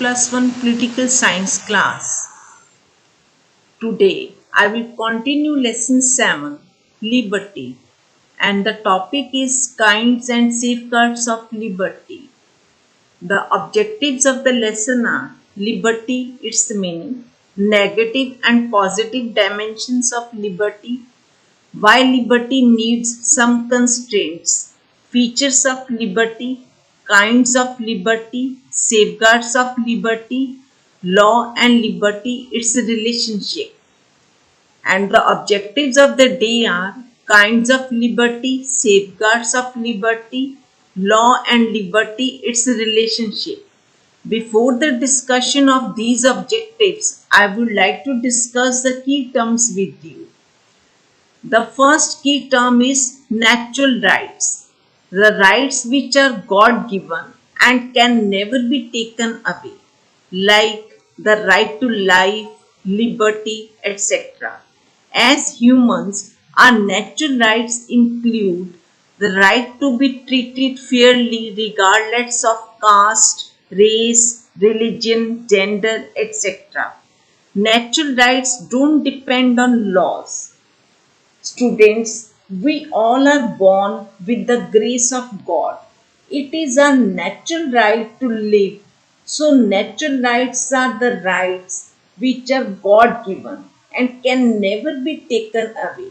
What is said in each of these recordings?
+1 political science class. Today I will continue lesson 7, liberty, and the topic is kinds and safeguards of liberty. The objectives of the lesson are liberty, its meaning, negative and positive dimensions of liberty, why liberty needs some constraints, features of liberty, kinds of liberty, safeguards of liberty, law and liberty, its relationship. And the objectives of the day are kinds of liberty, safeguards of liberty, law and liberty, its relationship. Before the discussion of these objectives, I would like to discuss the key terms with you. The first key term is natural rights, the rights which are God given and can never be taken away, like the right to life, liberty, etc. As humans, our natural rights include the right to be treated fairly regardless of caste, race, religion, gender, etc. Natural rights don't depend on laws. Students, we all are born with the grace of God. It is our natural right to live. So, natural rights are the rights which are God given and can never be taken away.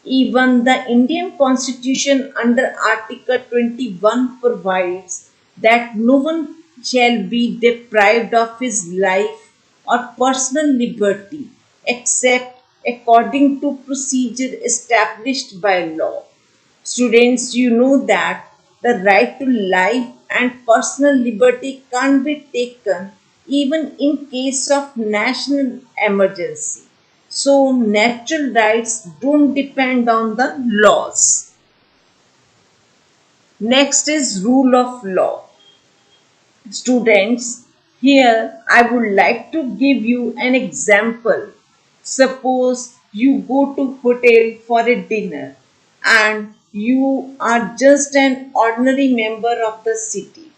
Even the Indian Constitution under Article 21 provides that no one shall be deprived of his life or personal liberty except according to procedure established by law. Students, you know that the right to life and personal liberty can't be taken even in case of national emergency. So, natural rights don't depend on the laws. Next is rule of law. Students, here I would like to give you an example. Suppose you go to hotel for a dinner and you are just an ordinary member of the city.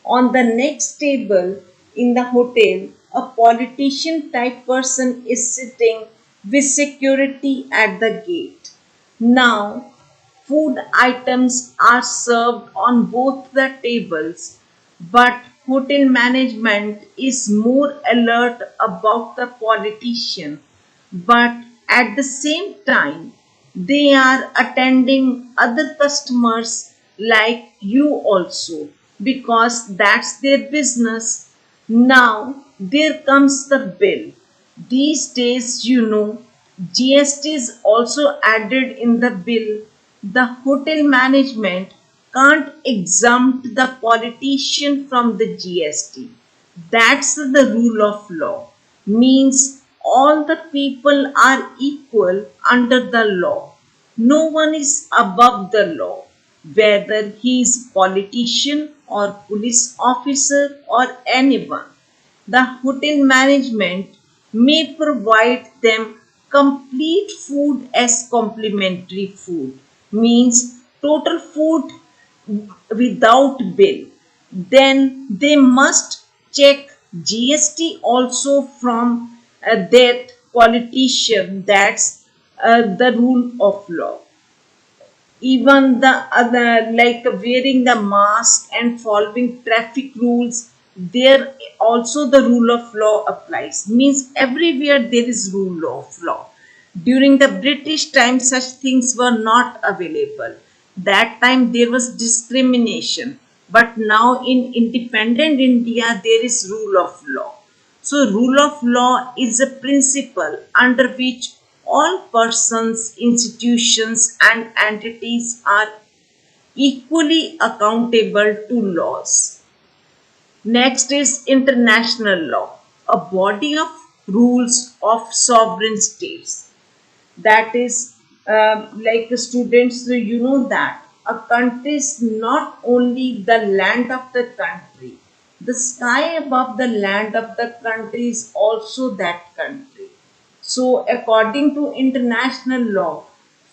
On the next table in the hotel, a politician type person is sitting with security at the gate. Now, food items are served on both the tables, but hotel management is more alert about the politician. But at the same time, they are attending other customers like you also because that's their business. Now, there comes the bill. These days, GST is also added in the bill. The hotel management can't exempt the politician from the GST. That's the rule of law. Means all the people are equal under the law. No one is above the law, whether he is politician or police officer or anyone. The hotel management may provide them complete food as complimentary food, means total food without bill. Then they must check GST also from that politician. That's the rule of law. Even the other, like wearing the mask and following traffic rules, there also the rule of law applies. Means everywhere there is rule of law. During the British time, such things were not available. That time there was discrimination, but now in independent India there is rule of law. So, rule of law is a principle under which all persons, institutions, and entities are equally accountable to laws. Next is international law, a body of rules of sovereign states. That is, like students, you know that a country is not only the land of the country, the sky above the land of the country is also that country. So, according to international law,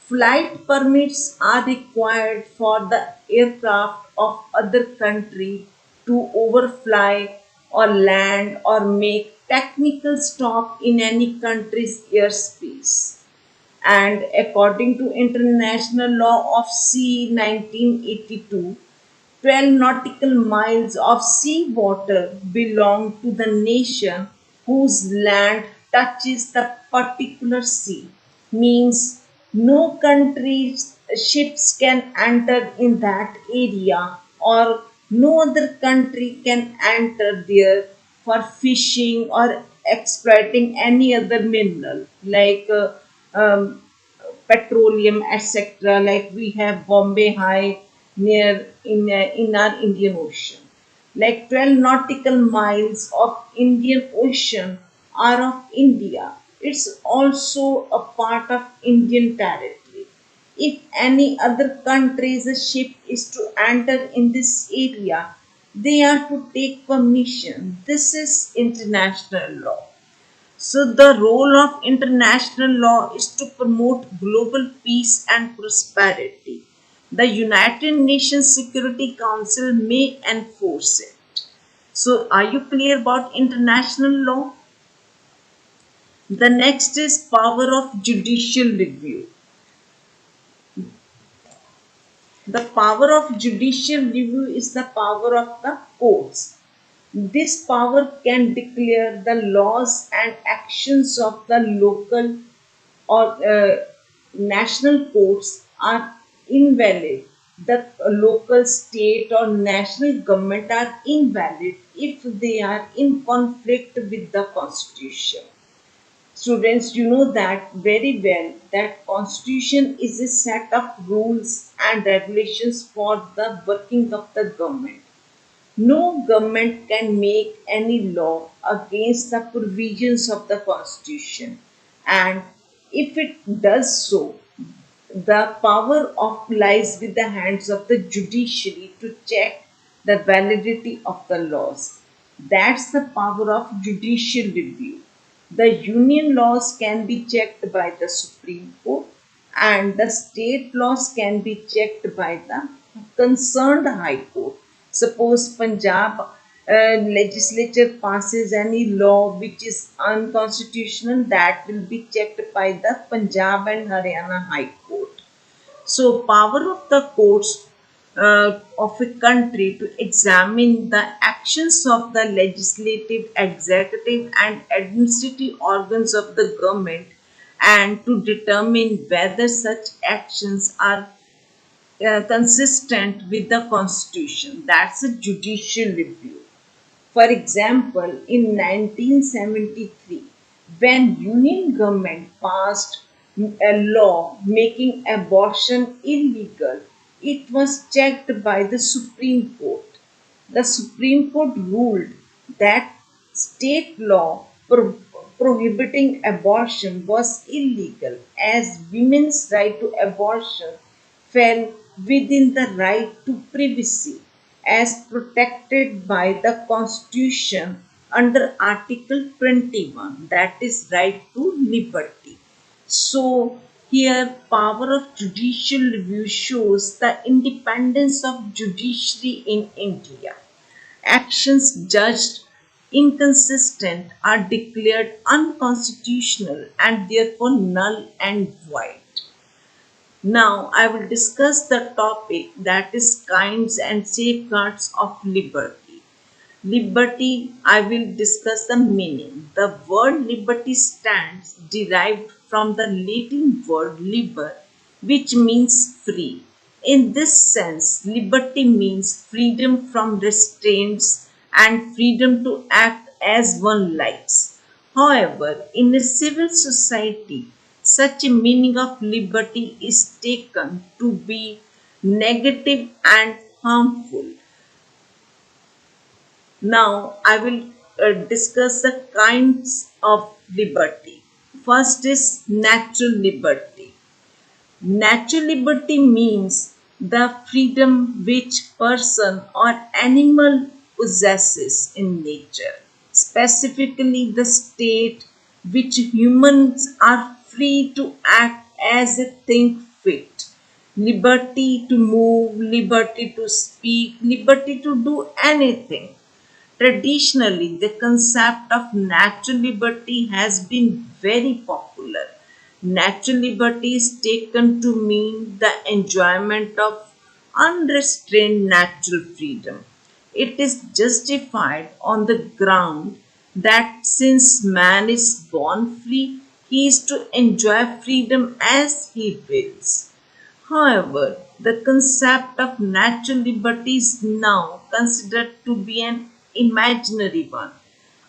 flight permits are required for the aircraft of other country to overfly or land or make technical stop in any country's airspace. And according to International Law of Sea 1982, 12 nautical miles of sea water belong to the nation whose land touches the particular sea. Means no country's ships can enter in that area, or no other country can enter there for fishing or exploiting any other mineral like um, petroleum, etc. Like we have Bombay High near in our Indian Ocean. Like 12 nautical miles of Indian Ocean are of India. It's also a part of Indian territory. If any other country's ship is to enter in this area, they are to take permission. This is international law. So, the role of international law is to promote global peace and prosperity. The United Nations Security Council may enforce it. So, are you clear about international law? The next is power of judicial review. The power of judicial review is the power of the courts. This power can declare the laws and actions of the local or national courts are invalid. The local, state, or national government are invalid if they are in conflict with the constitution. Students, you know that very well that constitution is a set of rules and regulations for the working of the government. No government can make any law against the provisions of the Constitution, and if it does so, the power of lies with the hands of the judiciary to check the validity of the laws. That's the power of judicial review. The union laws can be checked by the Supreme Court, and the state laws can be checked by the concerned High Court. Suppose Punjab legislature passes any law which is unconstitutional, that will be checked by the Punjab and Haryana High Court. So, power of the courts of a country to examine the actions of the legislative, executive, and administrative organs of the government and to determine whether such actions are consistent with the constitution. That's a judicial review. For example, in 1973, when Union government passed a law making abortion illegal, it was checked by the Supreme Court. The Supreme Court ruled that state law prohibiting abortion was illegal as women's right to abortion fell within the right to privacy as protected by the Constitution under Article 21, that is, right to liberty. So, here, power of judicial review shows the independence of judiciary in India. Actions judged inconsistent are declared unconstitutional and therefore null and void. Now, I will discuss the topic that is kinds and safeguards of liberty. Liberty, I will discuss the meaning. The word liberty stands derived from the Latin word liber, which means free. In this sense, liberty means freedom from restraints and freedom to act as one likes. However, in a civil society, such a meaning of liberty is taken to be negative and harmful. Now, I will discuss the kinds of liberty. First is natural liberty. Natural liberty means the freedom which person or animal possesses in nature, specifically the state which humans are free to act as they think fit. Liberty to move, liberty to speak, liberty to do anything. Traditionally, the concept of natural liberty has been very popular. Natural liberty is taken to mean the enjoyment of unrestrained natural freedom. It is justified on the ground that since man is born free, he is to enjoy freedom as he wills. However, the concept of natural liberty is now considered to be an imaginary one.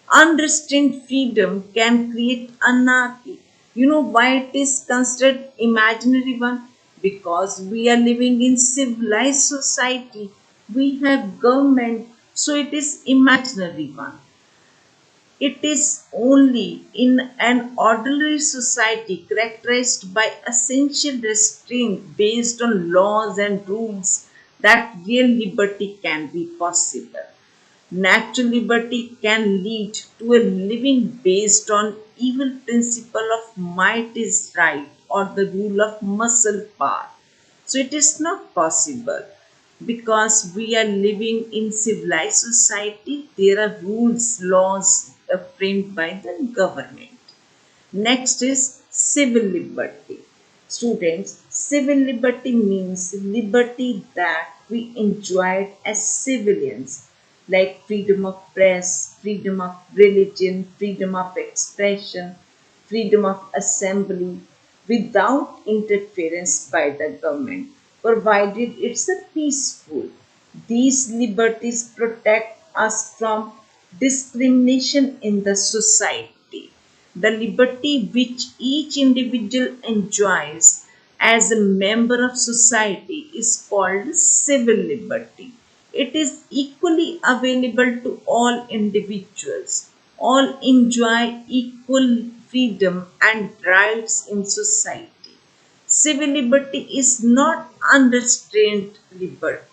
Unrestrained freedom can create anarchy. You know why it is considered imaginary one? Because we are living in civilized society. We have government, so it is imaginary one. It is only in an orderly society characterized by essential restraint based on laws and rules that real liberty can be possible. Natural liberty can lead to a living based on evil principle of might is right or the rule of muscle power. So it is not possible because we are living in civilized society. There are rules, laws framed by the government. Next is civil liberty. Students, civil liberty means liberty that we enjoyed as civilians, like freedom of press, freedom of religion, freedom of expression, freedom of assembly, without interference by the government, provided it's a peaceful. These liberties protect us from discrimination in the society. The liberty which each individual enjoys as a member of society is called civil liberty. It is equally available to all individuals. All enjoy equal freedom and rights in society. Civil liberty is not unrestrained liberty.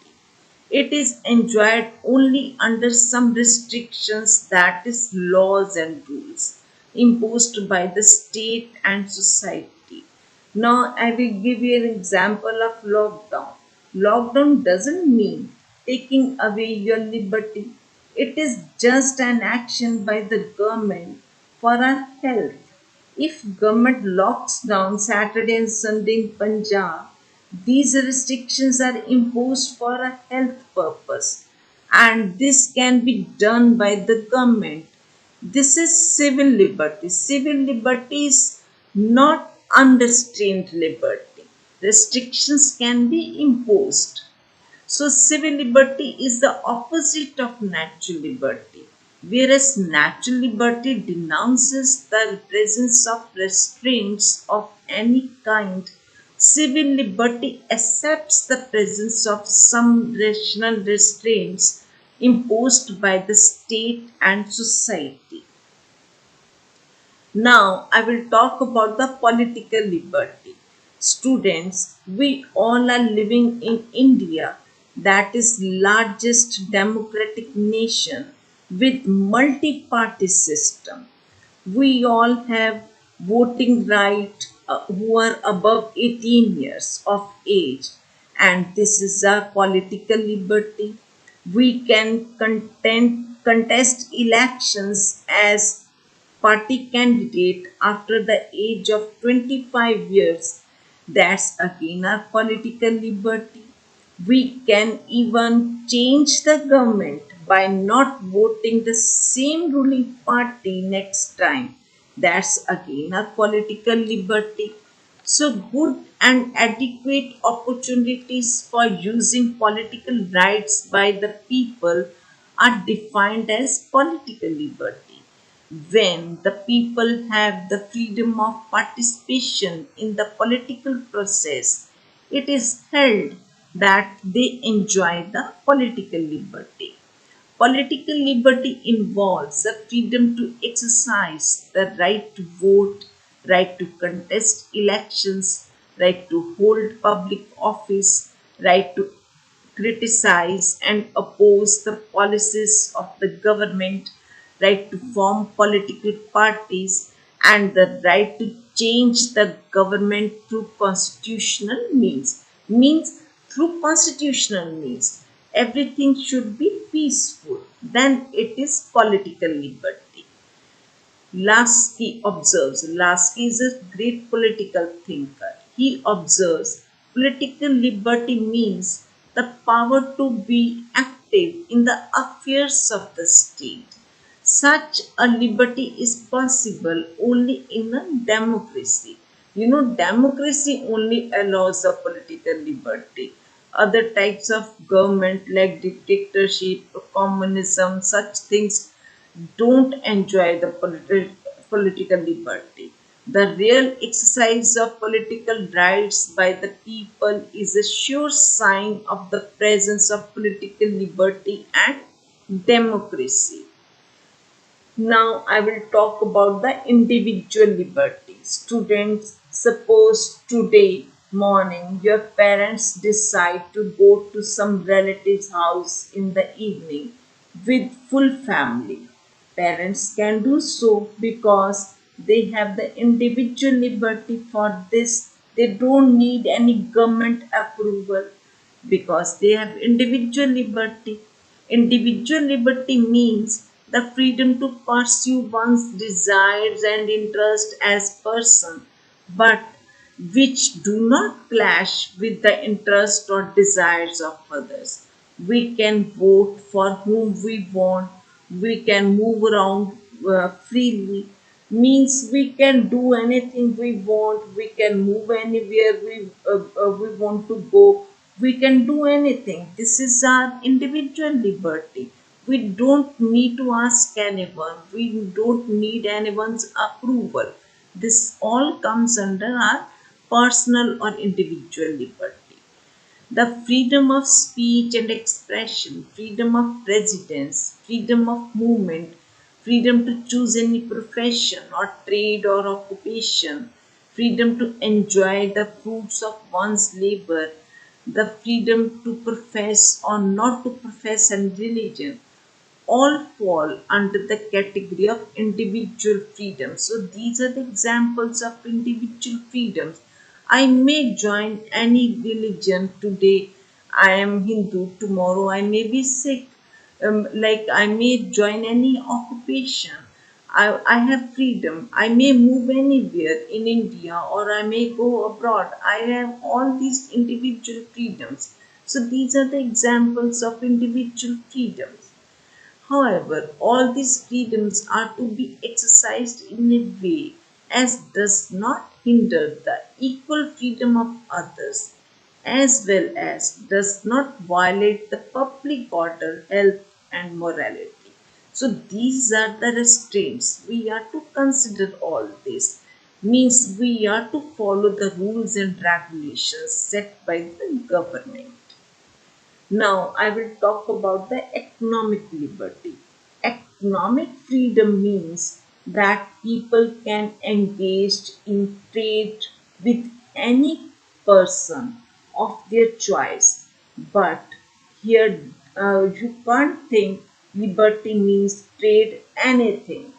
It is enjoyed only under some restrictions, that is, laws and rules imposed by the state and society. Now, I will give you an example of lockdown. Lockdown doesn't mean taking away your liberty, it is just an action by the government for our health. If government locks down Saturday and Sunday in Punjab, these restrictions are imposed for a health purpose and this can be done by the government. This is civil liberty. Civil liberty is not unrestrained liberty. Restrictions can be imposed. So, civil liberty is the opposite of natural liberty. Whereas natural liberty denounces the presence of restraints of any kind, civil liberty accepts the presence of some rational restraints imposed by the state and society. Now, I will talk about the political liberty. Students, we all are living in India, that is largest democratic nation with multi-party system. We all have voting right who are above 18 years of age, and this is our political liberty. We can contest elections as party candidate after the age of 25 years. That's again our political liberty. We can even change the government by not voting the same ruling party next time. That's again our political liberty. So, good and adequate opportunities for using political rights by the people are defined as political liberty. When the people have the freedom of participation in the political process, it is held that they enjoy the political liberty. Political liberty involves the freedom to exercise the right to vote, right to contest elections, right to hold public office, right to criticize and oppose the policies of the government, right to form political parties, and the right to change the government through constitutional means. Means through constitutional means. Everything should be peaceful. then it is political liberty. Lasky observes. Lasky is a great political thinker. He observes political liberty means the power to be active in the affairs of the state. Such a liberty is possible only in a democracy. Democracy only allows a political liberty. Other types of government like dictatorship, communism, such things don't enjoy the political liberty. The real exercise of political rights by the people is a sure sign of the presence of political liberty and democracy. Now I will talk about the individual liberty. Students, suppose today morning your parents decide to go to some relative's house in the evening with full family. Parents can do so because they have the individual liberty for this. They don't need any government approval because they have individual liberty. Individual liberty means the freedom to pursue one's desires and interests as person, but which do not clash with the interests or desires of others. We can vote for whom we want, we can move around freely, means we can do anything we want, we can move anywhere we want to go, we can do anything. This is our individual liberty. We don't need to ask anyone, we don't need anyone's approval. This all comes under our personal or individual liberty. The freedom of speech and expression, freedom of residence, freedom of movement, freedom to choose any profession or trade or occupation, freedom to enjoy the fruits of one's labor, the freedom to profess or not to profess any religion, all fall under the category of individual freedom. So these are the examples of individual freedoms. I may join any religion today. I am Hindu. Tomorrow I may be Sikh. Like I may join any occupation. I have freedom. I may move anywhere in India or I may go abroad. I have all these individual freedoms. So these are the examples of individual freedoms. However, all these freedoms are to be exercised in a way as does not hinder the equal freedom of others, as well as does not violate the public order, health, and morality. So these are the restraints. We are to consider all this. Means we are to follow the rules and regulations set by the government. Now, I will talk about the economic liberty. Economic freedom means that people can engage in trade with any person of their choice. But here, you can't think liberty means trade anything.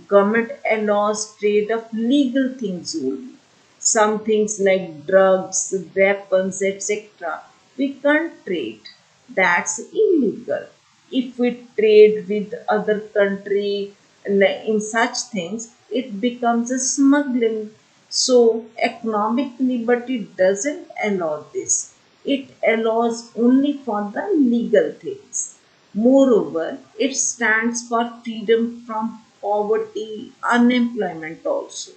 Government allows trade of legal things only. Some things like drugs, weapons, etc. we can't trade. That's illegal. If we trade with other country in such things, it becomes a smuggling. So economic liberty doesn't allow this. It allows only for the legal things. Moreover, it stands for freedom from poverty, unemployment also,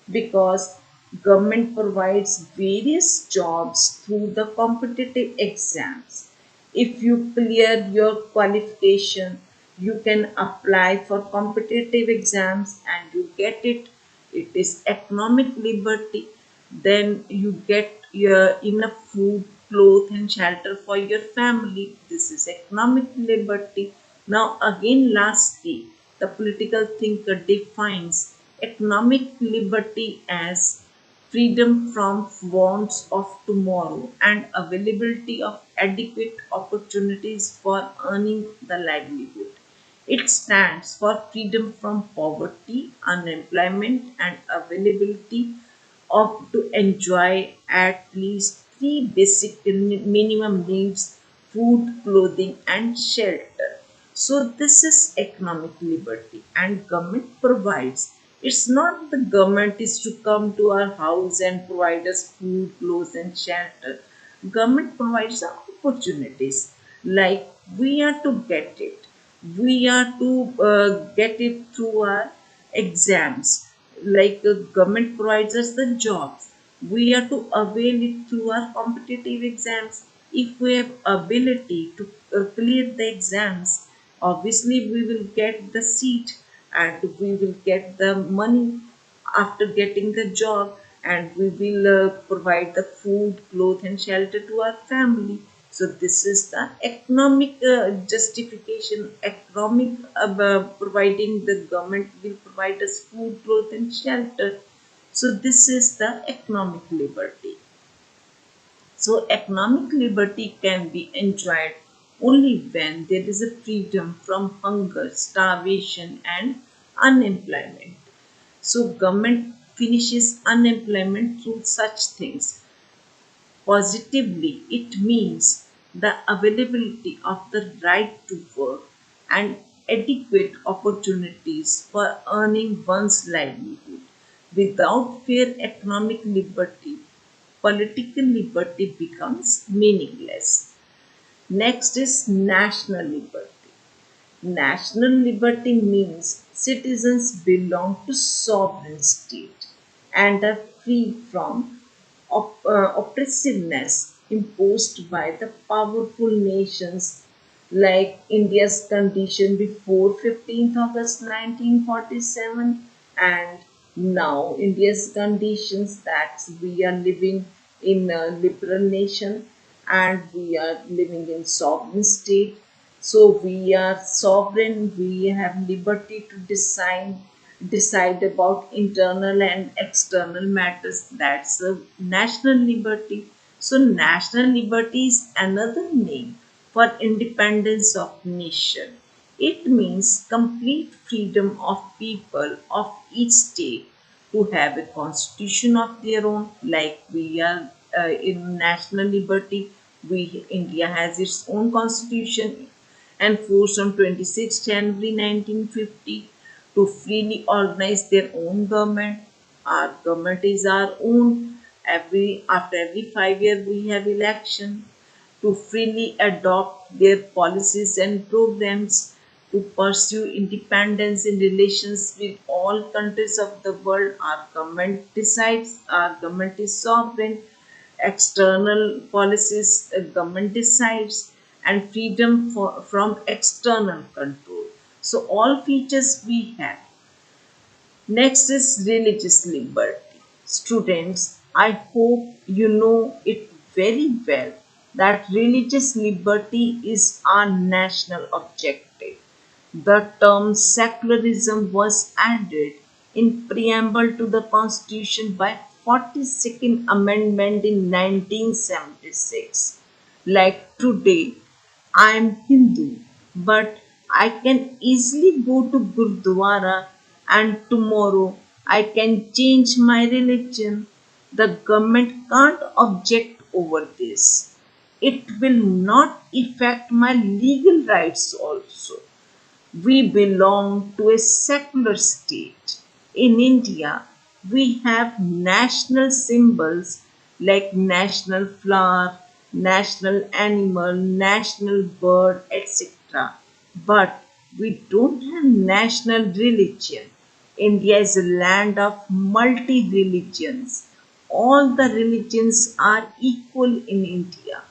because government provides various jobs through the competitive exams. If you clear your qualification, you can apply for competitive exams and you get it. It is economic liberty. Then you get your enough food, clothes, and shelter for your family. This is economic liberty. Now, again, lastly, the political thinker defines economic liberty as freedom from wants of tomorrow and availability of adequate opportunities for earning the livelihood. It stands for freedom from poverty, unemployment, and availability of to enjoy at least three basic minimum needs: food, clothing, and shelter. So this is economic liberty and government provides. It's not the government is to come to our house and provide us food, clothes and shelter. Government provides the opportunities, like we are to get it. We are to get it through our exams, like government provides us the jobs. We are to avail it through our competitive exams. If we have ability to clear the exams, obviously we will get the seat and we will get the money after getting the job, and we will provide the food, clothes and shelter to our family. So this is the economic justification, economic providing. The government will provide us food, clothes and shelter. So this is the economic liberty. So, economic liberty can be enjoyed only when there is a freedom from hunger, starvation, and unemployment. So, government finishes unemployment through such things. Positively, it means the availability of the right to work and adequate opportunities for earning one's livelihood. Without fair economic liberty, political liberty becomes meaningless. Next is national liberty. National liberty means citizens belong to sovereign state and are free from oppressiveness imposed by the powerful nations, like India's condition before 15th August 1947 and now India's conditions, that we are living in a liberal nation and we are living in sovereign state. So we are sovereign, we have liberty to decide about internal and external matters. That's a national liberty. So national liberty is another name for independence of nation. It means complete freedom of people of each state to have a constitution of their own, like we are in national liberty. We India has its own constitution enforced on 26 January 1950 to freely organize their own government. Our government is our own. After every 5 years we have election to freely adopt their policies and programs, to pursue independence in relations with all countries of the world. Our government decides, our government is sovereign. External policies, government decides, and freedom from external control. So, all features we have. Next is religious liberty. Students, I hope you know it very well that religious liberty is our national objective. The term secularism was added in preamble to the Constitution by 42nd Amendment in 1976. Like today, I am Hindu, but I can easily go to Gurdwara and tomorrow I can change my religion. The government can't object over this. It will not affect my legal rights also. We belong to a secular state. In India, we have national symbols like national flower, national animal, national bird, etc. But we don't have national religion. India is a land of multi religions. All the religions are equal in India.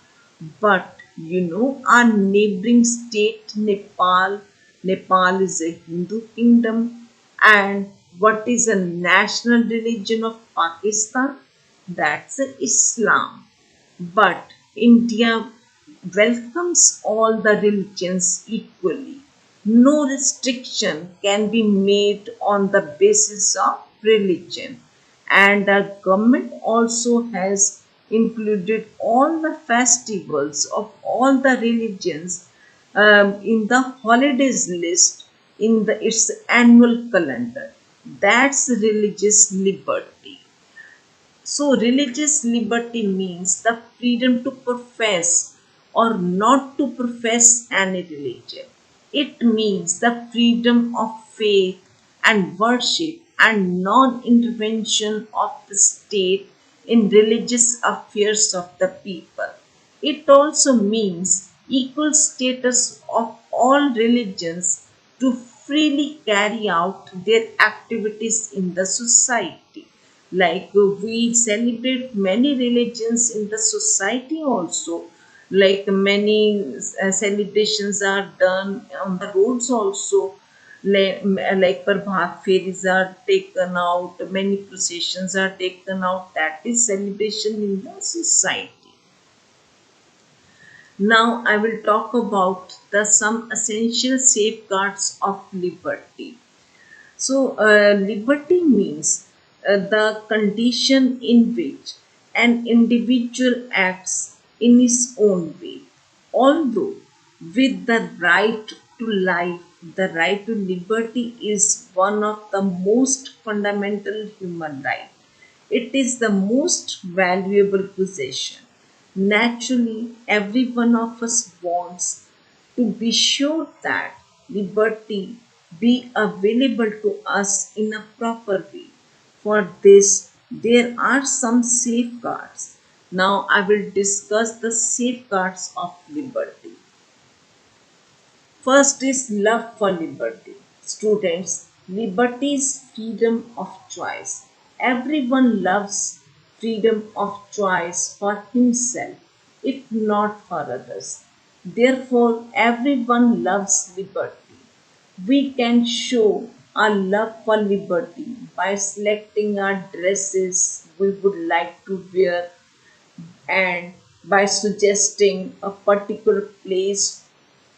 But our neighboring state Nepal is a Hindu kingdom. And what is a national religion of Pakistan? That's Islam. But India welcomes all the religions equally. No restriction can be made on the basis of religion. And the government also has included all the festivals of all the religions in the holidays list in its annual calendar. That's religious liberty. So, religious liberty means the freedom to profess or not to profess any religion. It means the freedom of faith and worship and non intervention of the state in religious affairs of the people. It also means equal status of all religions to freely carry out their activities in the society. Like we celebrate many religions in the society also, like many celebrations are done on the roads also, like Prabhat fairies are taken out, many processions are taken out. That is celebration in the society. Now I will talk about the some essential safeguards of liberty. So, liberty means the condition in which an individual acts in his own way, although with the right to life, the right to liberty is one of the most fundamental human rights. It is the most valuable possession. Naturally, every one of us wants to be sure that liberty be available to us in a proper way. For this, there are some safeguards. Now, I will discuss the safeguards of liberty. First is love for liberty. Students, liberty is freedom of choice. Everyone loves freedom of choice for himself, if not for others. Therefore, everyone loves liberty. We can show our love for liberty by selecting our dresses we would like to wear and by suggesting a particular place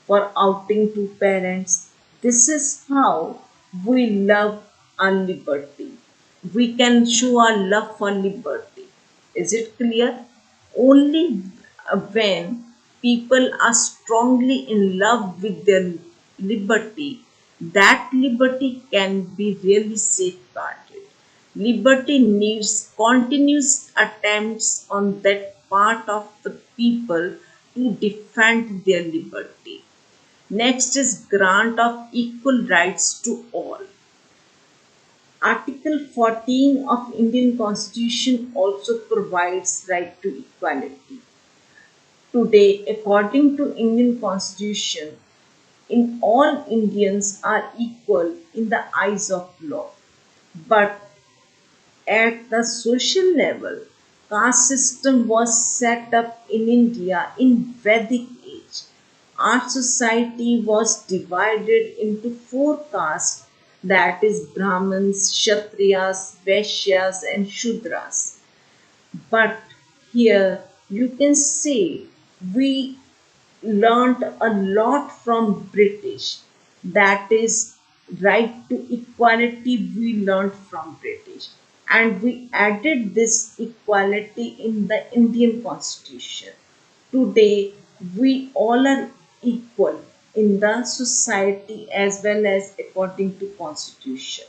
for outing to parents. This is how we love our liberty. We can show our love for liberty. Is it clear? Only when people are strongly in love with their liberty, that liberty can be really safeguarded. Liberty needs continuous attempts on that part of the people to defend their liberty. Next is grant of equal rights to all. Article 14 of Indian Constitution also provides right to equality. Today, according to Indian Constitution, in all Indians are equal in the eyes of law. But at the social level, caste system was set up in India in Vedic age. Our society was divided into four castes, that is Brahmins, Kshatriyas, Vaishyas and Shudras. But here you can say we learned a lot from British. That is right to equality we learned from British. And we added this equality in the Indian Constitution. Today we all are equal in the society as well as according to Constitution.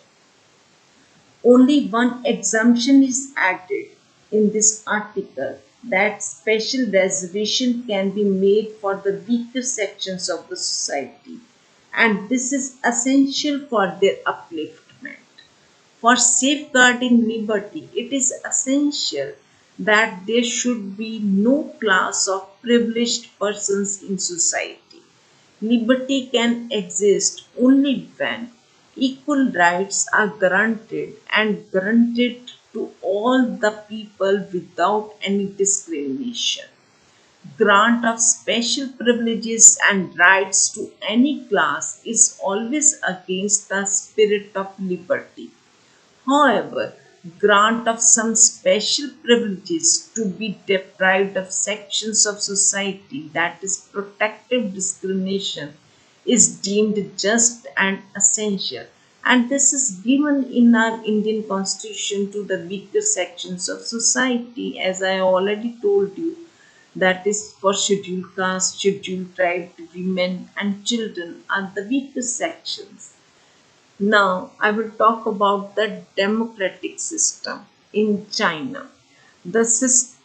Only one exemption is added in this article, that special reservation can be made for the weaker sections of the society, and this is essential for their upliftment. For safeguarding liberty, it is essential that there should be no class of privileged persons in society. Liberty can exist only when equal rights are granted and granted to all the people without any discrimination. Grant of special privileges and rights to any class is always against the spirit of liberty. However, grant of some special privileges to be deprived of sections of society, that is protective discrimination, is deemed just and essential, and this is given in our Indian Constitution to the weaker sections of society, as I already told you, that is for scheduled caste, scheduled tribe, women and children are the weaker sections. Now, I will talk about the democratic system in China. The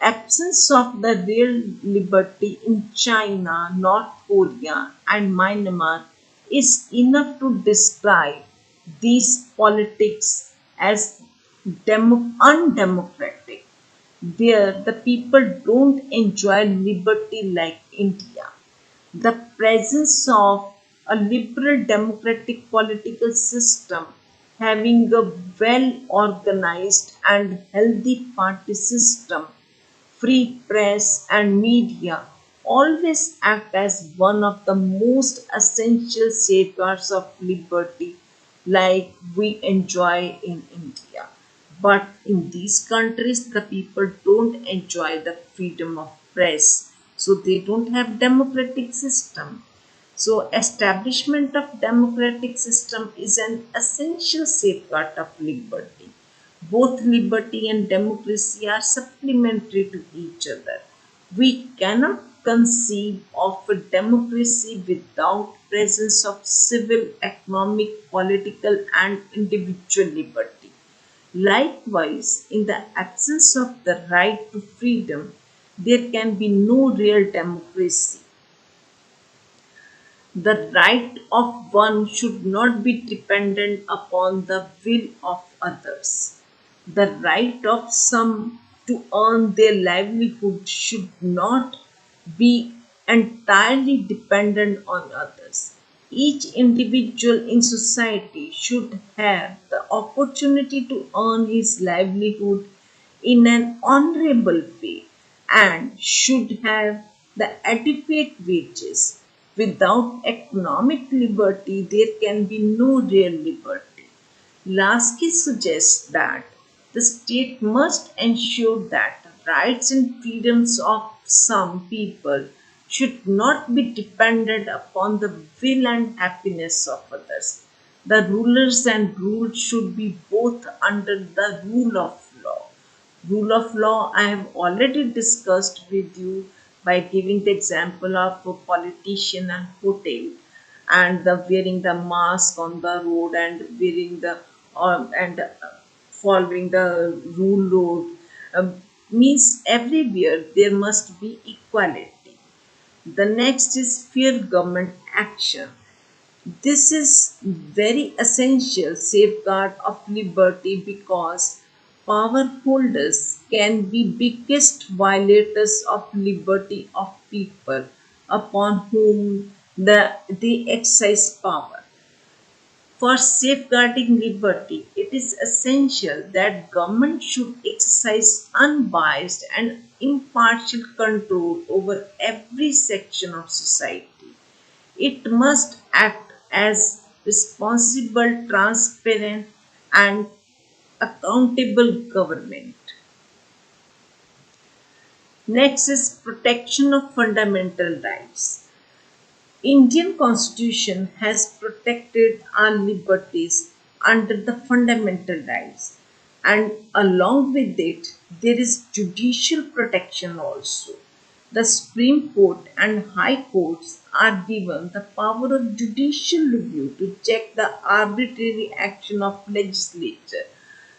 absence of the real liberty in China, North Korea, and Myanmar is enough to describe these politics as undemocratic, where the people don't enjoy liberty like India. The presence of a liberal democratic political system having a well organized and healthy party system, free press, and media always act as one of the most essential safeguards of liberty, like we enjoy in India. But in these countries, the people don't enjoy the freedom of press, so they don't have democratic system. So establishment of democratic system is an essential safeguard of liberty. Both liberty and democracy are supplementary to each other. We cannot conceive of a democracy without presence of civil, economic, political and individual liberty. Likewise, in the absence of the right to freedom, there can be no real democracy. The right of one should not be dependent upon the will of others. The right of some to earn their livelihood should not be entirely dependent on others. Each individual in society should have the opportunity to earn his livelihood in an honorable way and should have the adequate wages. Without economic liberty, there can be no real liberty. Lasky suggests that the state must ensure that the rights and freedoms of some people should not be dependent upon the will and happiness of others. The rulers and ruled should be both under the rule of law. Rule of law, I have already discussed with you by giving the example of a politician and hotel and the wearing the mask on the road and wearing the and following the rule road means everywhere there must be equality. The next is fair government action. This is very essential safeguard of liberty because power holders can be biggest violators of liberty of people upon whom they exercise power. For safeguarding liberty, it is essential that government should exercise unbiased and impartial control over every section of society. It must act as responsible, transparent, and accountable government. Next is protection of fundamental rights. Indian constitution has protected our liberties under the fundamental rights, and along with it there is judicial protection also. The Supreme Court and High Courts are given the power of judicial review to check the arbitrary action of legislature.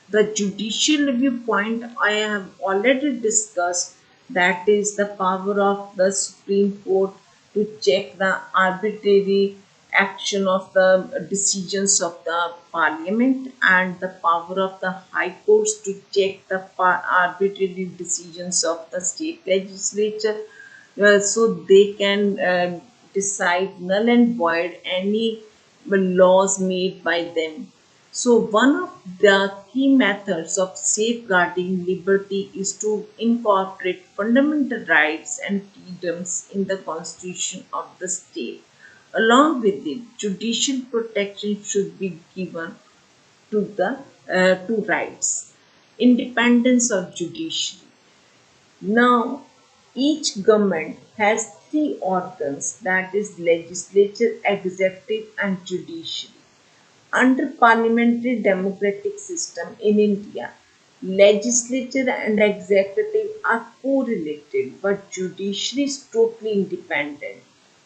The judicial review point I have already discussed, that is the power of the Supreme Court to check the arbitrary action of the decisions of the parliament and the power of the high courts to check the arbitrary decisions of the state legislature, so they can decide null and void any laws made by them. So, one of the key methods of safeguarding liberty is to incorporate fundamental rights and freedoms in the constitution of the state. Along with it, judicial protection should be given to the to rights. Independence of judiciary. Now, each government has three organs, that is legislature, executive and judiciary. Under parliamentary democratic system in India, legislature and executive are correlated, but judiciary is totally independent.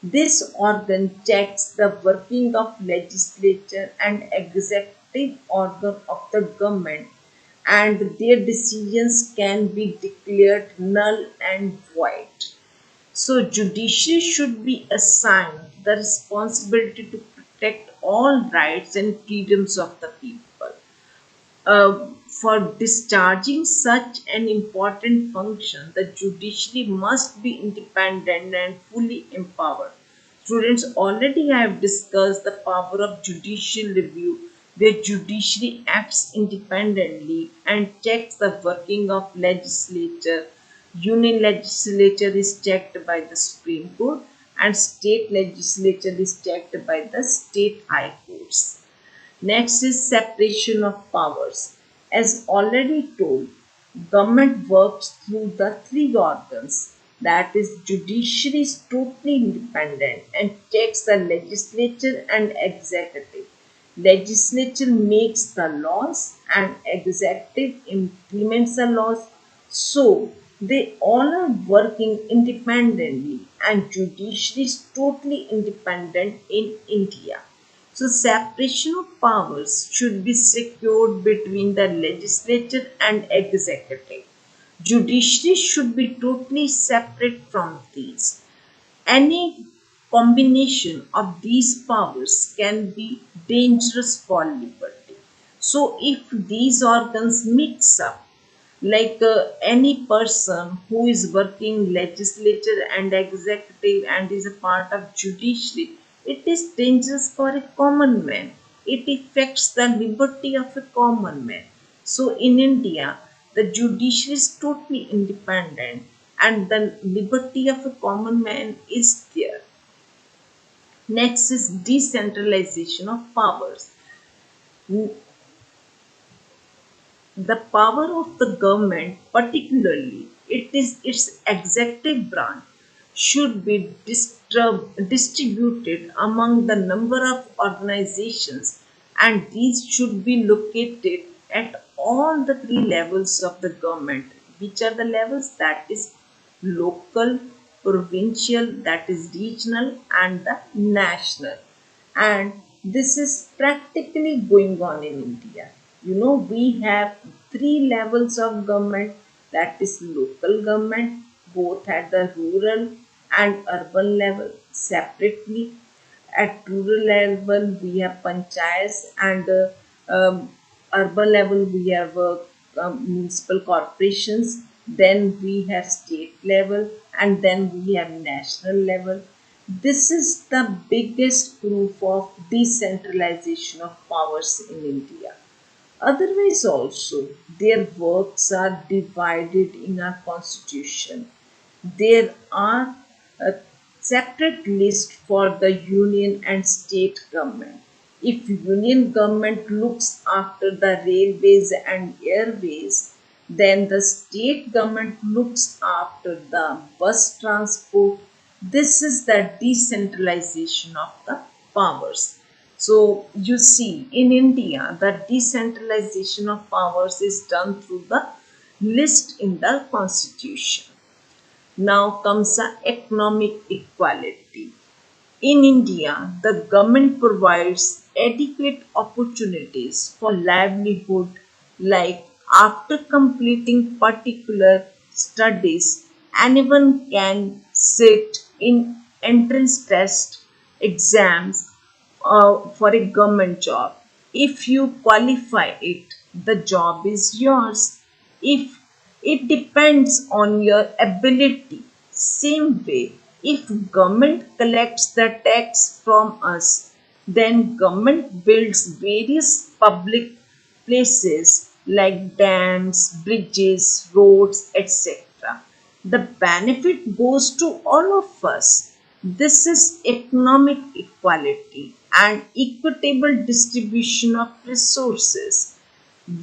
This organ checks the working of legislature and executive organ of the government, and their decisions can be declared null and void. So, judiciary should be assigned the responsibility to protect all rights and freedoms of the people. For discharging such an important function, the judiciary must be independent and fully empowered. Students, already I have discussed the power of judicial review, where judiciary acts independently and checks the working of legislature. Union legislature is checked by the Supreme Court, and state legislature is checked by the state high courts. Next is separation of powers. As already told, government works through the three organs. That is, judiciary is totally independent and checks the legislature and executive. Legislature makes the laws and executive implements the laws. So they all are working independently, and judiciary is totally independent in India. So, separation of powers should be secured between the legislature and executive. Judiciary should be totally separate from these. Any combination of these powers can be dangerous for liberty. So, if these organs mix up, like any person who is working legislature and executive and is a part of judiciary, it is dangerous for a common man. It affects the liberty of a common man. So in India, the judiciary is totally independent and the liberty of a common man is there. Next is decentralization of powers. The power of the government, particularly it is its executive branch, should be distributed among the number of organizations, and these should be located at all the three levels of the government. Which are the levels? That is local, provincial, that is regional, and the national. And this is practically going on in India. We have three levels of government, that is local government, both at the rural and urban level separately. At rural level, we have panchayats, and urban level, we have municipal corporations. Then we have state level, and then we have national level. This is the biggest proof of decentralization of powers in India. Otherwise, also, their works are divided in our constitution. There are a separate list for the union and state government. If union government looks after the railways and airways, then the state government looks after the bus transport. This is the decentralization of the powers. So you see, in India, the decentralization of powers is done through the list in the constitution. Now comes the economic equality. In India, the government provides adequate opportunities for livelihood, like after completing particular studies, anyone can sit in entrance test exams for a government job. If you qualify it, the job is yours. If it depends on your ability. Same way, if government collects the tax from us, then government builds various public places like dams, bridges, roads, etc. The benefit goes to all of us. This is economic equality and equitable distribution of resources.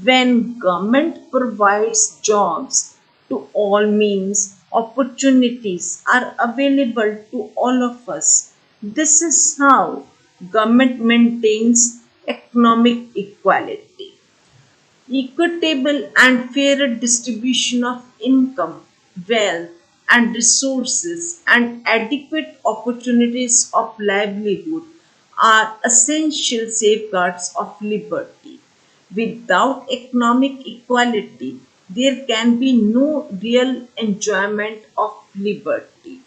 When government provides jobs to all, means opportunities are available to all of us. This is how government maintains economic equality. Equitable and fairer distribution of income, wealth, and resources, and adequate opportunities of livelihood are essential safeguards of liberty. Without economic equality, there can be no real enjoyment of liberty.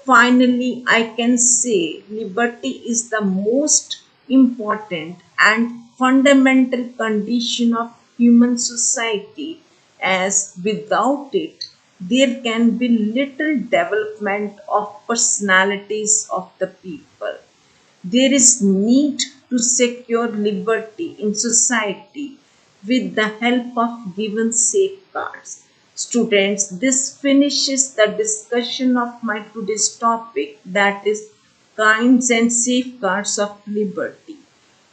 Finally, I can say liberty is the most important and fundamental condition of human society, as without it there can be little development of personalities of the people. There is need to secure liberty in society with the help of given safeguards. Students, this finishes the discussion of my today's topic, that is kinds and safeguards of liberty.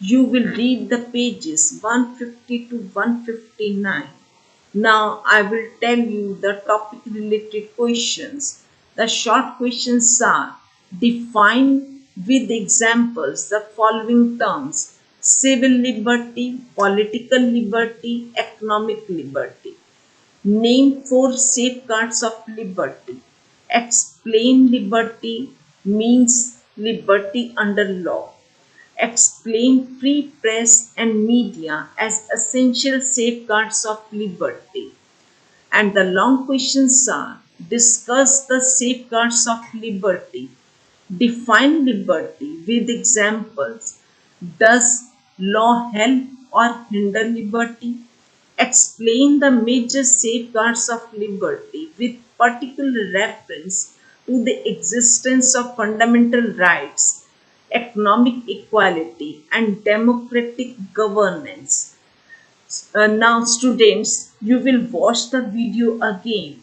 You will read the pages 150 to 159. Now I will tell you the topic related questions. The short questions are: define with examples the following terms: civil liberty, political liberty, economic liberty. Name four safeguards of liberty. Explain liberty means liberty under law. Explain free press and media as essential safeguards of liberty. And the long questions are: discuss the safeguards of liberty. Define liberty with examples. Does law help or hinder liberty? Explain the major safeguards of liberty with particular reference to the existence of fundamental rights, economic equality, and democratic governance. Now, students, you will watch the video again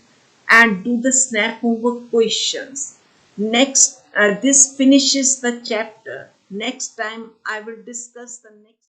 and do the snap homework questions. Next, this finishes the chapter. Next time, I will discuss the next.